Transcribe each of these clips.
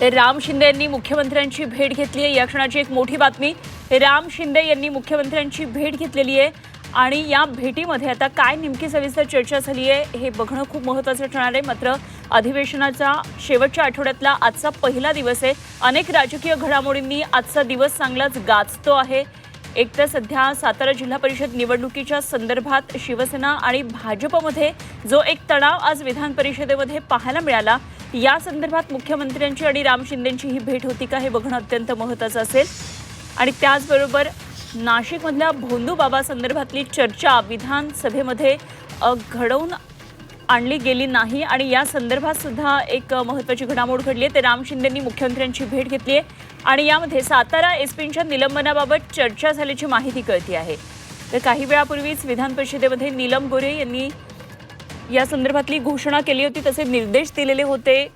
राम शिंदे यांनी मुख्यमंत्र्यांची भेट घेतली आहे। या क्षणाची एक मोठी बातमी, राम शिंदे यांनी मुख्यमंत्र्यांची भेट घेतलेली आहे आणि या भेटीमध्ये आता काय नेमकी सविस्तर चर्चा झाली आहे हे बघणं खूप महत्त्वाचं ठरणार आहे। मात्र अधिवेशनाचा शेवटच्या आठवड्यातला आजचा पहिला दिवस आहे। अनेक राजकीय घडामोडींनी आजचा दिवस चांगलाच गाजतो आहे। एक तर सध्या सातारा जिल्हा परिषद निवडणुकीच्या संदर्भात शिवसेना आणि भाजपमध्ये जो एक तणाव आज विधान परिषदेमध्ये पाहायला मिळाला, या संदर्भात मुख्यमंत्र्यांची आणि राम शिंदेंची ही भेट होती का हे बघणं अत्यंत महत्त्वाचं असेल। आणि त्याचबरोबर नाशिकमधल्या भोंदूबाबा संदर्भातली चर्चा विधानसभेमध्ये घडवून आणली गेली नाही आणि या संदर्भात सुद्धा एक महत्त्वाची घडामोड घडली आहे। ते राम शिंदेंनी मुख्यमंत्र्यांची भेट घेतली आहे आणि यामध्ये सातारा एसपींच्या निलंबनाबाबत चर्चा झाल्याची माहिती कळते आहे। तर काही वेळापूर्वीच विधान परिषदेमध्ये नीलम गोऱ्हे यांनी या संदर्भातली घोषणा केली होती, तसे निर्देश दिलेले होते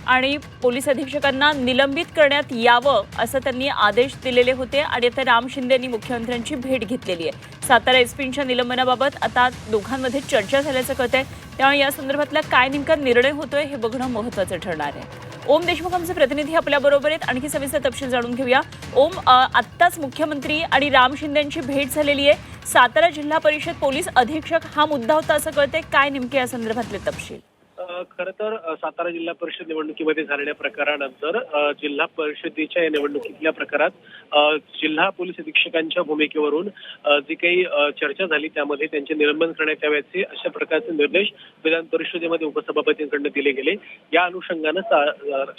आणि पोलीस अधीक्षकांना निलंबित करण्यात यावं असं त्यांनी आदेश दिलेले होते। आणि आता राम शिंदे यांनी मुख्यमंत्र्यांची भेट घेतलेली आहे। सातारा एसपींच्या निलंबनाबाबत आता दोघांमध्ये चर्चा झाल्याचं कळतंय, त्यामुळे या संदर्भातला काय नेमका निर्णय होतोय हे बघणं महत्त्वाचं ठरणार आहे। ओम देशमुख आमचे प्रतिनिधी आपल्याबरोबर आहेत, आणखी सविस्तर तपशील जाणून घेऊया। ओम, आत्ताच मुख्यमंत्री आणि राम शिंदेंची भेट झालेली आहे। सातारा जिल्हा परिषद पोलीस अधीक्षक हा मुद्दा होता असं कळतंय, काय नेमके या संदर्भातले तपशील? खरं तर सातारा जिल्हा परिषद निवडणुकीमध्ये झालेल्या प्रकारानंतर जिल्हा परिषदेच्या या निवडणुकीतल्या प्रकारात जिल्हा पोलीस अधीक्षकांच्या भूमिकेवरून जी काही चर्चा झाली त्यामध्ये त्यांचे निलंबन करण्यात याव्याचे अशा प्रकारचे निर्देश विधान परिषदेमध्ये उपसभापतींकडून दिले गेले। या अनुषंगानं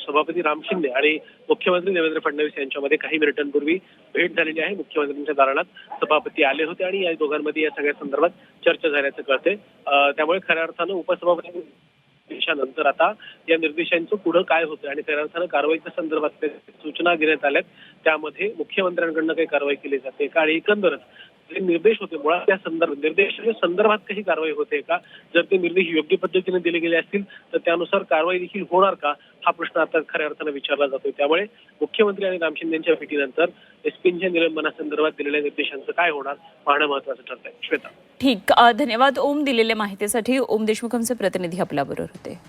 सभापती राम शिंदे आणि मुख्यमंत्री देवेंद्र फडणवीस यांच्यामध्ये काही मिनिटांपूर्वी भेट झालेली आहे। मुख्यमंत्र्यांच्या दालनात सभापती आले होते आणि या दोघांमध्ये या सगळ्या संदर्भात चर्चा झाल्याचं कळते। त्यामुळे खऱ्या अर्थानं उपसभापती नंतर आता या निर्देशांचं पुढे काय होतं आणि खऱ्या अर्थानं कारवाईच्या संदर्भात सूचना देण्यात आल्यात, त्यामध्ये मुख्यमंत्र्यांकडून काही कारवाई केली जाते का आणि एकंदरच जे निर्देश होते मुळात त्या निर्देशाच्या संदर्भात काही कारवाई होते का, जर ते निर्देश योग्य पद्धतीने दिले गेले असतील तर त्यानुसार कारवाई देखील होणार का, हा प्रश्न आता खऱ्या अर्थानं विचारला जातोय। त्यामुळे मुख्यमंत्री आणि राम शिंदेंच्या भेटीनंतर एसपींच्या निलंबनासंदर्भात दिलेल्या निर्देशांचं काय होणार पाहणं महत्त्वाचं ठरत आहे। श्वेता, ठीक, धन्यवाद ओम दिलेल्या माहितीसाठी। ओम देशमुख आमचे प्रतिनिधी आपल्याबरोबर होते।